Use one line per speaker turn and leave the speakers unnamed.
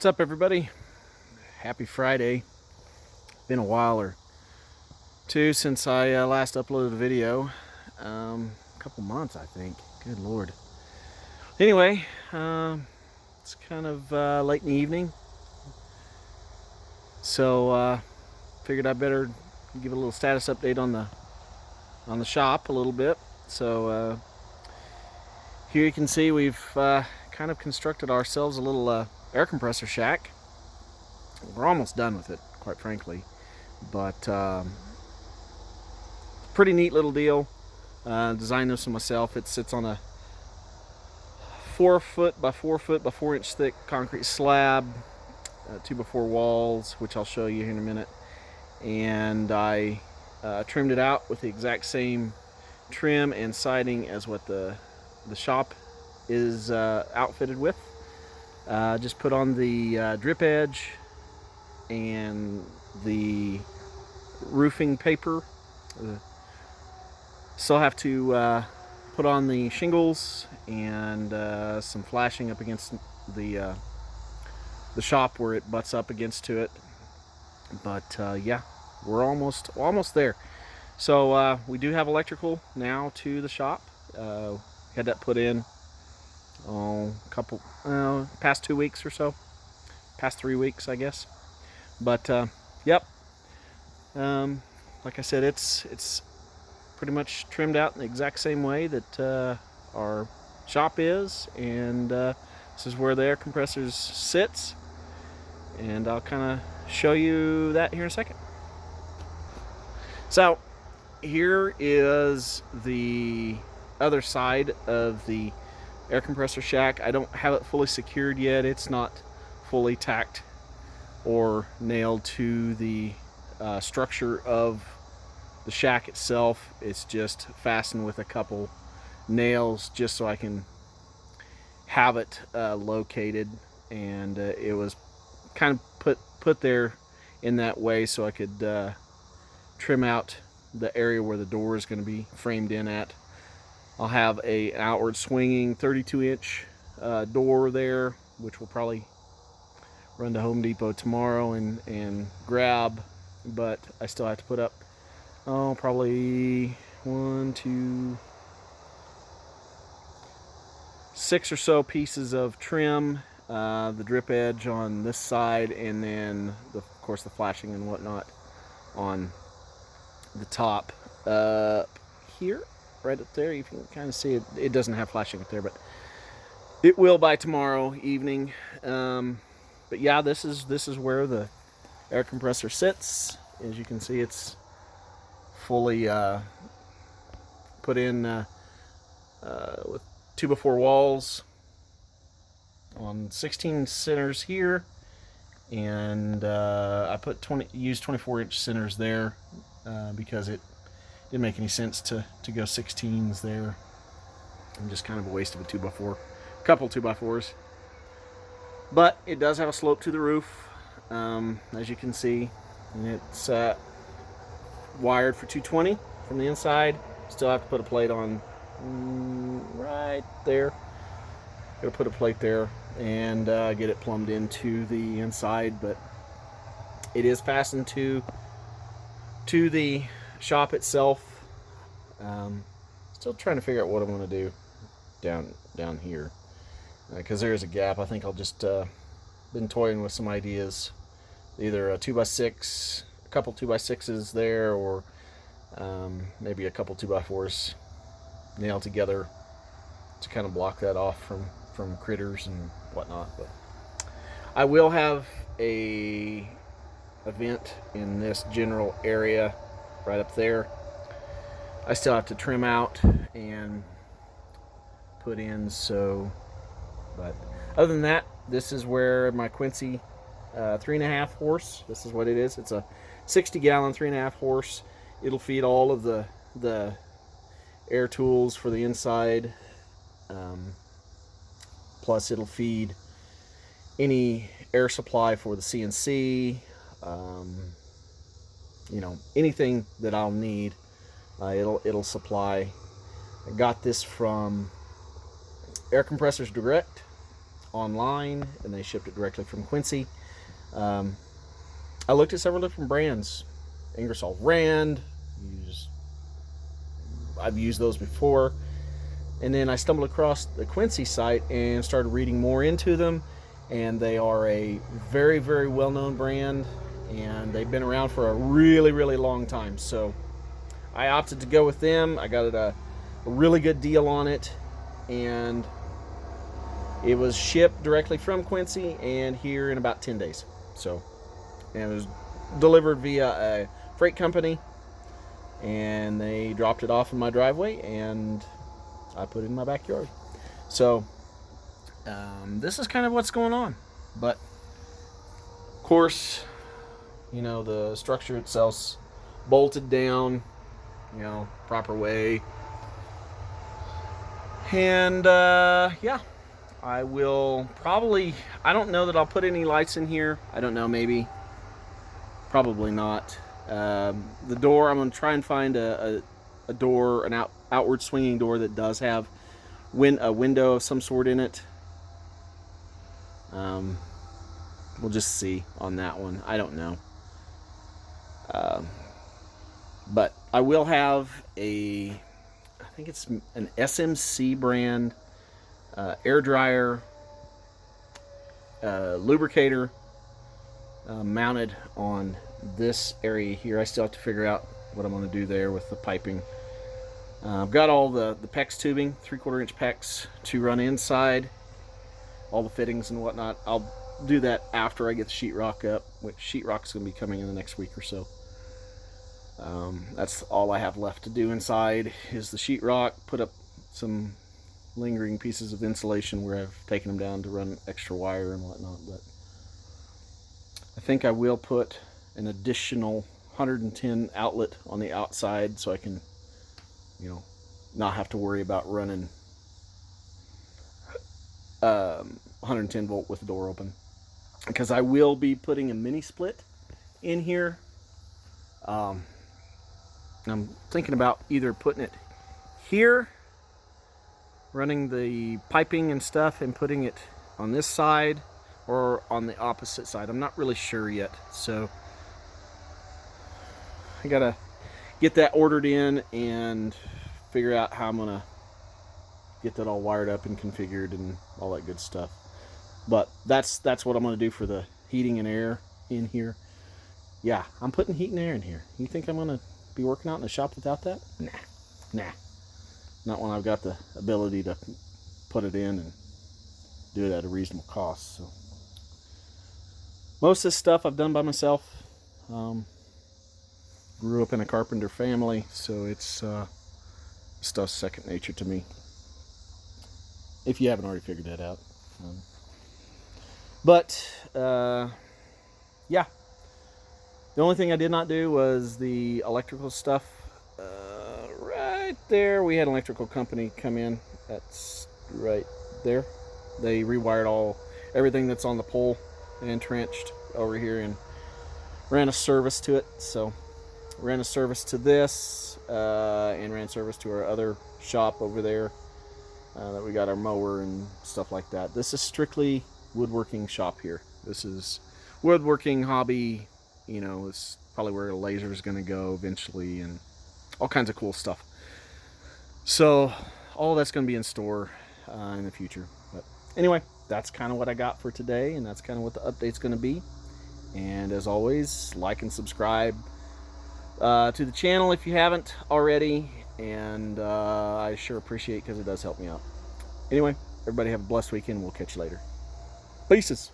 What's up, everybody? Happy Friday. Been a while or two since I last uploaded a video. A couple months, I think. Good Lord. Anyway, it's kind of late in the evening, so figured I better give a little status update on the shop a little bit. So here you can see we've kind of constructed ourselves a little air compressor shack. We're almost done with it, quite frankly, but pretty neat little deal. Designed this for myself. It sits on a 4 foot by 4 foot by 4 inch thick concrete slab, 2x4 walls, which I'll show you here in a minute. And I trimmed it out with the exact same trim and siding as what the shop is outfitted with. Just put on the drip edge and the roofing paper. Still have to put on the shingles and some flashing up against the shop where it butts up against to it. But yeah, we're almost there. So we do have electrical now to the shop. Had that put in past 2 weeks or so, past 3 weeks, I guess. But yep, like I said, it's pretty much trimmed out in the exact same way that our shop is, and this is where the air compressors sits, and I'll kind of show you that here in a second. So here is the other side of the air compressor shack. I don't have it fully secured yet. It's not fully tacked or nailed to the structure of the shack itself. It's just fastened with a couple nails just so I can have it located, and it was kind of put there in that way so I could trim out the area where the door is going to be framed in at. I'll have an outward swinging 32-inch door there, which will probably run to Home Depot tomorrow and grab, but I still have to put up probably 6 or so pieces of trim, the drip edge on this side, and then of course the flashing and whatnot on the top up here, right up there. You can kind of see it. It doesn't have flashing up there, but it will by tomorrow evening. But yeah, this is where the air compressor sits. As you can see, it's fully put in with 2x4 walls on 16 centers here, and I used 24-inch centers there because it didn't make any sense to go 16s there. And just kind of a waste of a 2x4, couple 2x4s. But it does have a slope to the roof, as you can see, and it's wired for 220 from the inside. Still have to put a plate on right there. Gotta put a plate there and get it plumbed into the inside, but it is fastened to the shop itself. Still trying to figure out what I'm going to do down here, because there is a gap. I think I'll just been toying with some ideas, either a 2x6, a couple 2x6s there, or maybe a couple 2x4s nailed together to kind of block that off from critters and whatnot. But I will have a vent in this general area right up there. I still have to trim out and put in, but other than that, this is where my Quincy 3.5 horse, this is what it is. It's a 60-gallon 3.5 horse. It'll feed all of the air tools for the inside, plus it'll feed any air supply for the CNC, anything that I'll need, it'll supply. I got this from Air Compressors Direct online, and they shipped it directly from Quincy. I looked at several different brands. Ingersoll Rand, I've used those before. And then I stumbled across the Quincy site and started reading more into them. And they are a very, very well-known brand. And they've been around for a really, really long time. So I opted to go with them. I got a really good deal on it. And it was shipped directly from Quincy and here in about 10 days. So, and it was delivered via a freight company. And they dropped it off in my driveway and I put it in my backyard. So this is kind of what's going on. But of course, you know, the structure itself's bolted down, you know, proper way. And yeah, I will probably, I don't know that I'll put any lights in here. I don't know, maybe, probably not. The door, I'm going to try and find a door, an outward swinging door that does have a window of some sort in it. We'll just see on that one. I don't know. But I will have I think it's an SMC brand air dryer lubricator mounted on this area here. I still have to figure out what I'm going to do there with the piping. I've got all the PEX tubing, 3/4 inch PEX to run inside, all the fittings and whatnot. I'll do that after I get the sheetrock up, which sheetrock's going to be coming in the next week or so. That's all I have left to do inside is the sheetrock, put up some lingering pieces of insulation where I've taken them down to run extra wire and whatnot. But I think I will put an additional 110 outlet on the outside so I can, you know, not have to worry about running 110 volt with the door open, because I will be putting a mini split in here. I'm thinking about either putting it here, running the piping and stuff, and putting it on this side, or on the opposite side. I'm not really sure yet, so I gotta get that ordered in and figure out how I'm gonna get that all wired up and configured and all that good stuff. But that's what I'm gonna do for the heating and air in here. Yeah, I'm putting heat and air in here. You think I'm gonna be working out in the shop without that? Nah. Not when I've got the ability to put it in and do it at a reasonable cost. So most of this stuff I've done by myself. Grew up in a carpenter family, so it's stuff's second nature to me, if you haven't already figured that out. Yeah, the only thing I did not do was the electrical stuff. Right there, we had an electrical company come in. That's right there. They rewired everything that's on the pole and entrenched over here and ran a service to it. So ran a service to this and ran service to our other shop over there that we got our mower and stuff like that. This is strictly woodworking shop here. This is woodworking hobby, you know. It's probably where a laser is going to go eventually and all kinds of cool stuff. So all that's going to be in store in the future. But anyway, that's kind of what I got for today, and that's kind of what the update's going to be. And as always, like and subscribe to the channel if you haven't already, and I sure appreciate it because it does help me out. Anyway, everybody have a blessed weekend. We'll catch you later. Peace.